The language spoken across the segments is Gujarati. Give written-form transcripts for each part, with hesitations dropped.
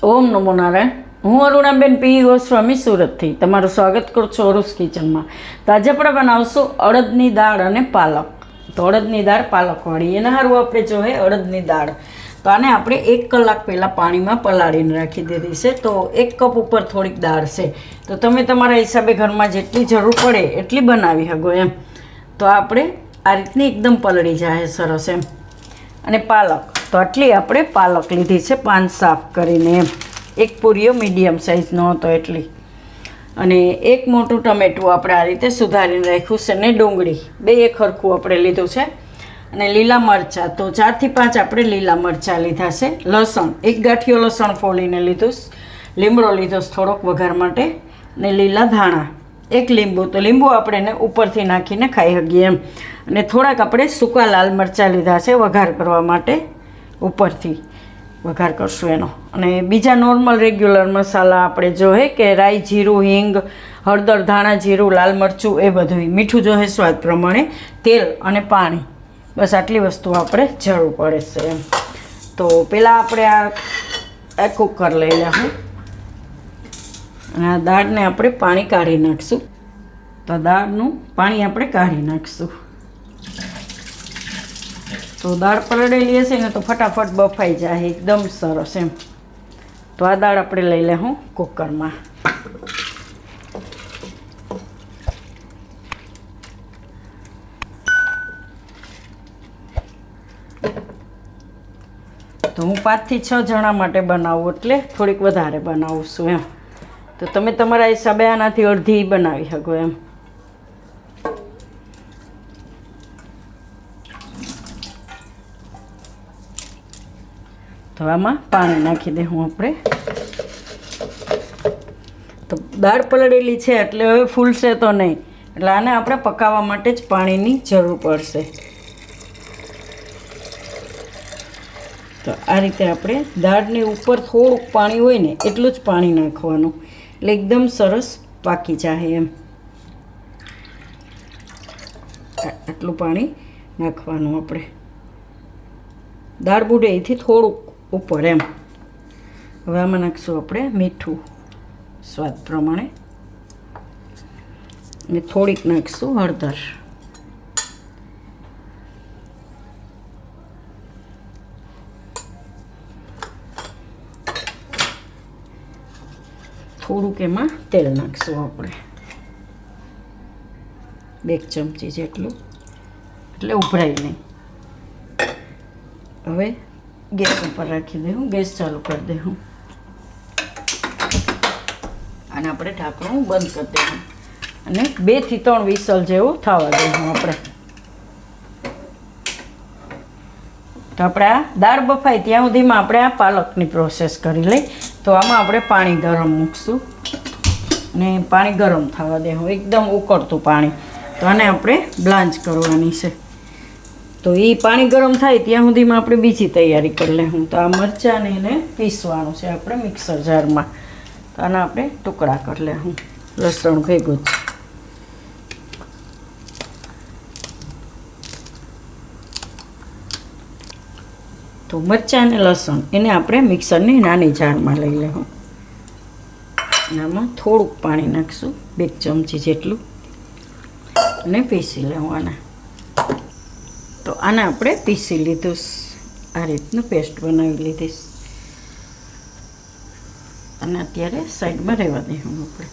ઓમ નમો નારાયણ. હું અરુણાબેન પી ગોસ્વામી સુરતથી તમારું સ્વાગત કરું છું અરુસ કિચનમાં. તો આજે આપણે બનાવશું અડદની દાળ અને પાલક. તો અડદની દાળ પાલકવાળી એના સારું આપણે જોઈએ અડદની દાળ. તો આને આપણે 1 કલાક પહેલાં પાણીમાં પલાળીને રાખી દીધી છે. તો 1 કપ ઉપર થોડીક દાળ છે, તો તમે તમારા હિસાબે ઘરમાં જેટલી જરૂર પડે એટલી બનાવી શકો એમ. તો આપણે આ રીતની એકદમ પલળી જાય સરસ એમ. અને પાલક, તો આટલી આપણે પાલક લીધી છે, પાન સાફ કરીને એમ. 1 પૂરીઓ મીડિયમ સાઇઝનો હતો એટલી. અને 1 મોટું ટમેટું આપણે આ રીતે સુધારીને રાખ્યું છે. ને ડુંગળી 2 એક હરખું આપણે લીધું છે. અને લીલા મરચાં, તો 4 થી 5 આપણે લીલા મરચાં લીધા છે. લસણ 1 ગાંઠિયો લસણ ફોલીને લીધું. લીમડો લીધો થોડોક વઘાર માટે. ને લીલા ધાણા 1 લીંબુ, તો લીંબુ આપણે એને ઉપરથી નાખીને ખાઈ શકીએ એમ. અને થોડાક આપણે સૂકા લાલ મરચાં લીધા છે વઘાર કરવા માટે, ઉપરથી વઘાર કરશું એનો. અને બીજા નોર્મલ રેગ્યુલર મસાલા આપણે જોઈએ કે રાઈ, જીરું, હિંગ, હળદર, ધાણા, જીરું, લાલ મરચું, એ બધું. મીઠું જોઈએ સ્વાદ પ્રમાણે. તેલ અને પાણી, બસ આટલી વસ્તુ આપણે જરૂર પડે છે એમ. તો પહેલાં આપણે આ કુકર લઈ લેવું અને આ દાળને આપણે પાણી કાઢી નાખીશું. તો દાળનું પાણી આપણે કાઢી નાખીશું. તો દાળ પલળેલી હશે ને તો ફટાફટ બફાઈ જાય એકદમ સરસ એમ. તો આ દાળ આપણે લઈ લેવું કુકરમાં. તો હું 5 થી 6 જણા માટે બનાવું એટલે થોડીક વધારે બનાવું છું એમ. તો તમે તમારા હિસાબે આનાથી અડધી બનાવી શકો એમ. તો આમાં પાણી નાખી દઉં આપણે. તો દાળ પલળેલી છે એટલે હવે ફૂલશે તો નહીં, એટલે આને આપણે પકાવવા માટે જ પાણીની જરૂર પડશે. તો આ રીતે આપણે દાળની ઉપર થોડુંક પાણી હોય ને એટલું જ પાણી નાખવાનું, એટલે એકદમ સરસ પાકી જાય એમ. આટલું પાણી નાખવાનું આપણે. દાળ બુડે એથી થોડુંક ઉપર એમ. હવે આમાં નાખીશું આપણે મીઠું સ્વાદ પ્રમાણે. અને થોડીક નાખીશું હળદર. થોડુંક એમાં તેલ નાખીશું આપણે, 2 ચમચી જેટલું, એટલે ઉભરાય નહીં. હવે ગેસ ઉપર રાખી દઉં, ગેસ ચાલુ કરી દઉં અને આપણે ઢાંકણું બંધ કરી દઉં અને 2 થી 3 વિસલ જેવું થવા દઉં આપણે. તો આપણે આ દાળ બફાય ત્યાં સુધીમાં આપણે આ પાલકની પ્રોસેસ કરી લઈ. તો આમાં આપણે પાણી ગરમ મૂકશું ને પાણી ગરમ થવા દેવું, એકદમ ઉકળતું પાણી. તો આને આપણે બ્લાન્ચ કરવાની છે. તો એ પાણી ગરમ થાય ત્યાં સુધીમાં આપણે બીજી તૈયારી કરી લઈશું. તો આ મરચાંને એને પીસવાનું છે આપણે મિક્સર જારમાં. તો આના આપણે ટુકડા કરી લઈશું લસણ ભેગું જ. તો મરચાં અને લસણ એને આપણે મિક્સરની નાની જારમાં લઈ લઈશું. આમાં થોડુંક પાણી નાખીશું, 2 ચમચી જેટલું, અને પીસી લેવું આને. તો આને આપણે પીસી લીધું, આ રીતનું પેસ્ટ બનાવી લીધીશ. અને અત્યારે સાઈડમાં રહેવા દઈશું આપણે.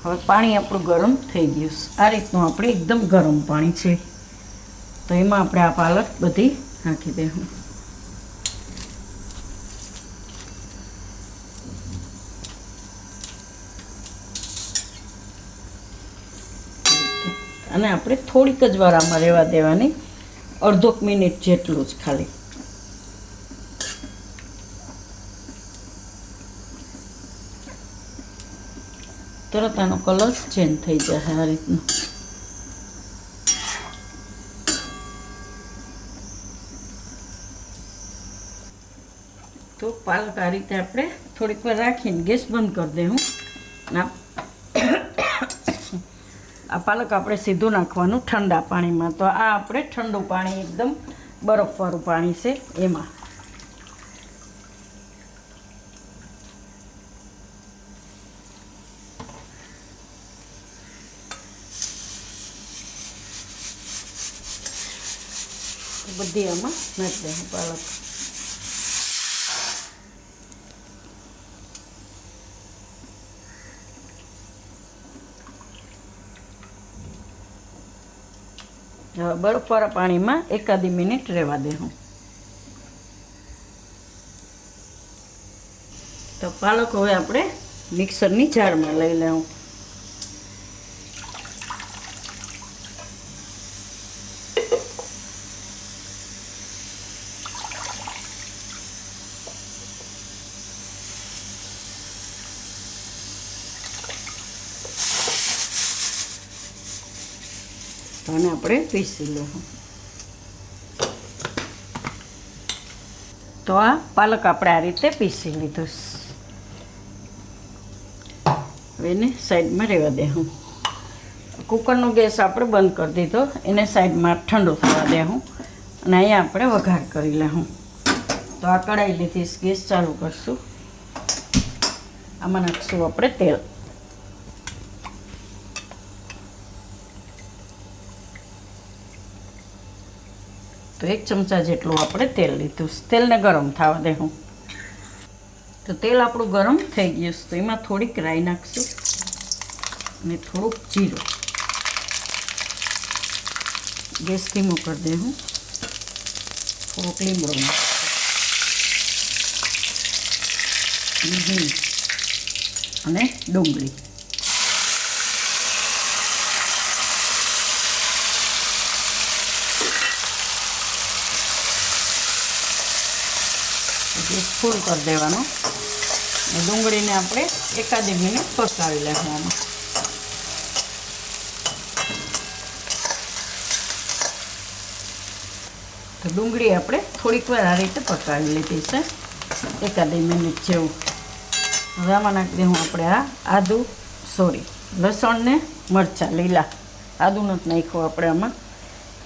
હવે પાણી આપણું ગરમ થઈ ગયું. આ રીતનું આપણે એકદમ ગરમ પાણી છે. તો એમાં આપણે આ પાલક બધી નાખી દઈશું. અને આપણે થોડીક જ વાર આમાં રહેવા દેવાની, અડધો મિનિટ જેટલું જ ખાલી. તરત આનો કલર ચેન્જ થઈ જાય આ રીતનું. તો પાલક આ રીતે આપણે થોડીક વાર રાખીને ગેસ બંધ કરી દઉં. આ પાલક આપણે સીધું નાખવાનું ઠંડા પાણીમાં. તો આ આપણે ઠંડુ પાણી એકદમ બરફવાળું પાણી છે એમાં. બધી આમાં નાખી દઉં પાલક. હવે બરફવાળા પાણીમાં એકાદી મિનિટ રહેવા દેવું. તો પાલક હવે આપણે મિક્સરની જારમાં લઈ લેવું. અને આપણે પીસી લેવું. તો આ પાલક આપણે આ રીતે પીસી લીધું. હવે એને સાઈડમાં રહેવા દેવું. કુકરનો ગેસ આપણે બંધ કરી દીધો, એને સાઈડમાં ઠંડુ થવા દેવું અને અહીંયા આપણે વઘાર કરી લેવું. તો આ કઢાઈ લીધી, ગેસ ચાલુ કરશું. આમાં નાખશું આપણે તેલ. તો 1 ચમચા જેટલું આપણે તેલ લીધું. તેલને ગરમ થવા દેવું. તો તેલ આપણું ગરમ થઈ ગયું તો એમાં થોડીક રાઈ નાખશું અને થોડુંક જીરું. ગેસ ધીમો કરી દેવું. થોડુંક લીમડો નાખશું અને ડુંગળી. ગેસ ફૂલ કરી દેવાનો અને ડુંગળીને આપણે એકાદી મિનિટ પકાવી લેવાનું આમાં. તો ડુંગળી આપણે થોડીક વાર આ રીતે પકાવી લીધી છે, એકાદી મિનિટ જેવું. હવે આમાં નાખી દઉં આપણે લસણ ને મરચાં લીલા. આદું નથી નાખ્યું આપણે આમાં,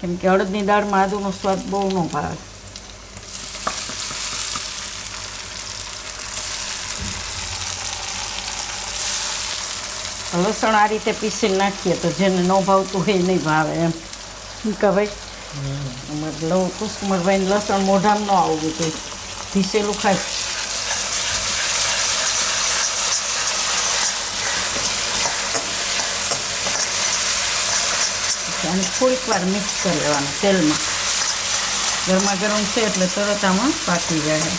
કેમ કે અડદની દાળમાં આદુનો સ્વાદ બહુ ન ભાવે. લસણ આ રીતે પીસીને નાખીએ તો જેને ન ભાવતું હોય નહીં ભાવે એમ કે ભાઈ અમારે કુસુમરભાઈને લસણ મોઢામાં ન આવવું જોઈએ, પીસેલું ખાય. અને થોડીક વાર મિક્સ કરી લેવાનું તેલમાં. ગરમા ગરમ છે એટલે તરત આમાં પાકી જાય.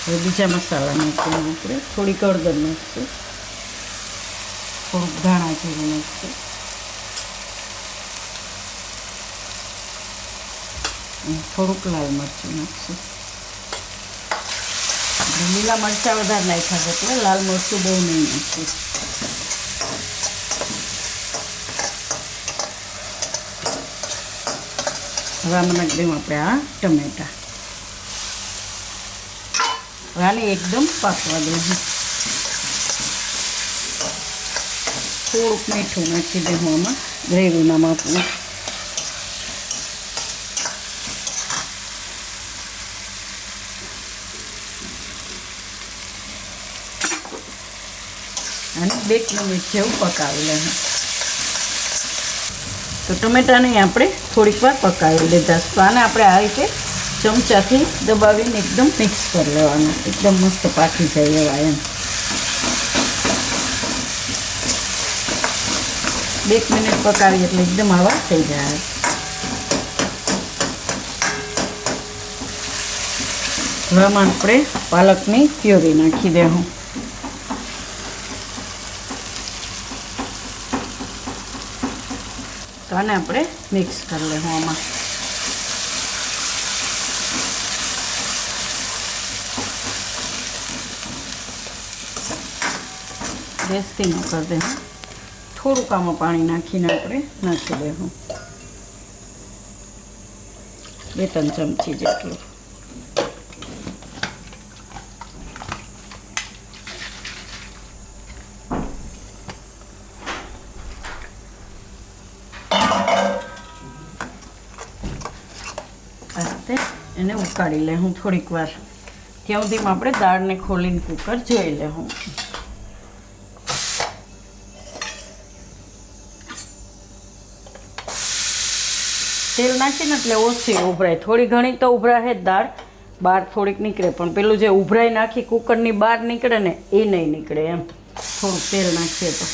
હવે બીજા મસાલા નાખીશું આપણે. થોડીક હળદર નાખીશું, થોડુંક ધાણા જીરું નાખીશું અને થોડુંક લાલ મરચું નાખીશું. લીલા મરચાં વધારે નાખ્યા છે એટલે લાલ મરચું બહુ નહીં નાખીશું. હવે આમાં નાખી દઉં આપણે આ ટમેટાં. આને એકદમ પાકવા દેવું. થોડુંક મીઠું નાખી દઉં આમાં ગ્રેવીના માપનું. અને 2 મિનિટ જેવું પકાવી લેવું. તો ટમેટાને આપણે થોડીક વાર પકાવી લીધા. તો આને આપણે આ રીતે ચમચાથી દબાવીને એકદમ મિક્સ કરી લેવાનું, એકદમ મસ્ત પાકી જાય એવા એમ. 2 મિનિટ પકાવીએ એટલે એકદમ આવા થઈ જાય. હવે આમાં આપણે પાલકની પ્યુરી નાખી દેવું. તો આને આપણે મિક્સ કરી લેવું આમાં. ગેસ ધીમો કરી દેવું. થોડુંક આમાં પાણી નાખીને આપણે નાખી દેવું, 2-3 ચમચી જેટલું. આ રીતે એને ઉકાળી લે હું થોડીક વાર. ત્યાં સુધીમાં આપણે દાળને ખોલીને કુકર જોઈ લે હું. તેલ નાખીને એટલે ઓછી ઉભરાય, થોડી ઘણી તો ઉભરાશે જ દાળ, બહાર થોડીક નીકળે, પણ પેલું જે ઉભરાઈ નાખી કુકરની બહાર નીકળે ને એ નહીં નીકળે એમ, થોડુંક તેલ નાખીએ તો.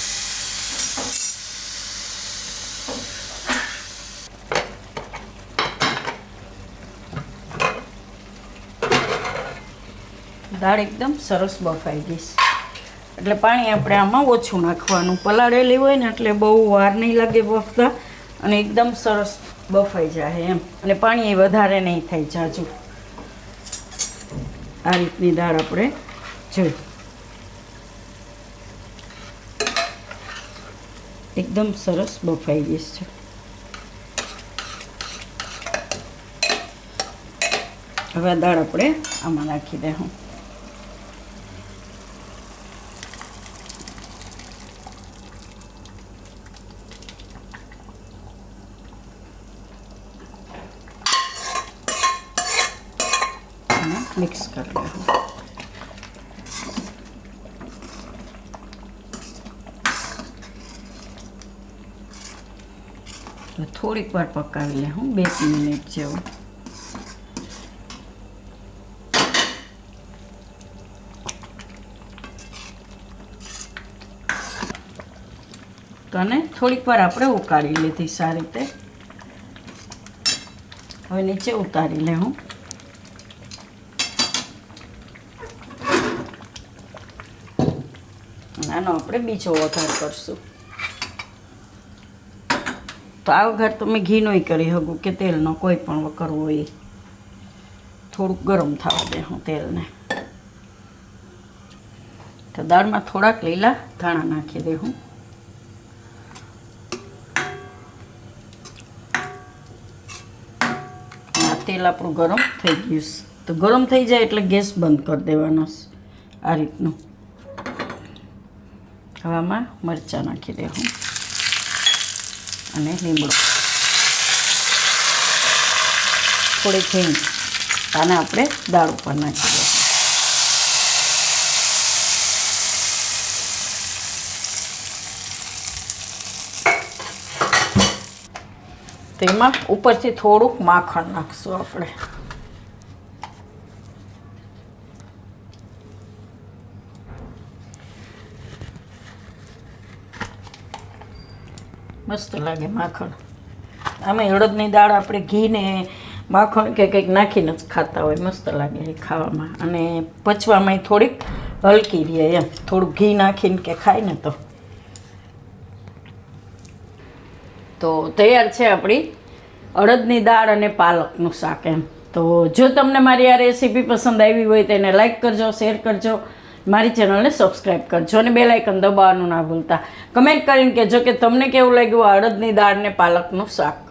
દાળ એકદમ સરસ બફાઈ ગઈ એટલે પાણી આપણે આમાં ઓછું નાખવાનું. પલાળેલી હોય ને એટલે બહુ વાર નહીં લાગે બફતા અને એકદમ સરસ બફાઈ જાય એમ, અને પાણી એ વધારે નહીં થાય જાજુ. આ રીતની દાળ આપણે જોઈ એકદમ સરસ બફાઈ ગઈ છે. હવે આ દાળ આપણે આમાં નાખી દઉં. મિક્સ કરી લેવું. થોડીક વાર પકાવી લે હું, 2 મિનિટ જેવું. તો આને થોડીક વાર આપણે ઉકાળી લીધી સારી રીતે. હવે નીચે ઉતારી લે હું. આનો આપણે બીજો વઘાર કરશું. તો આ વઘાર તમે ઘીનોય કરી શકું કે તેલનો, કોઈ પણ કરવો હોય. થોડુંક ગરમ થવા દે હું તેલને. તો દાળમાં થોડાક લીલા ધાણા નાખી દે હું. આ તેલ આપણું ગરમ થઈ ગયું. તો ગરમ થઈ જાય એટલે ગેસ બંધ કરી દેવાનો આ રીતનું. હવે આમાં મરચાં નાખી દે હું અને લીમડો, થોડીક હિંગ. આને આપણે દાળ ઉપર નાખી દઈએ. તેમાં ઉપરથી થોડુંક માખણ નાખશું આપણે. મસ્ત લાગે માખણ. આમાં અડદની દાળ આપણે ઘી ને માખણ કે કંઈક નાખીને જ ખાતા હોય, મસ્ત લાગે એ ખાવામાં, અને પચવામાં થોડીક હલકી રહે એમ, થોડુંક ઘી નાખીને કે ખાય ને તો તૈયાર છે આપણી અડદની દાળ અને પાલકનું શાક એમ. તો જો તમને મારી આ રેસીપી પસંદ આવી હોય તો એને લાઈક કરજો, શેર કરજો, મારી ચેનલને સબસ્ક્રાઈબ કરજો અને બેલ આઇકન દબાવવાનું ના ભૂલતા. કમેન્ટ કરીને કહેજો કે તમને કેવું લાગ્યું આ અડદની દાળ ને પાલકનું શાક.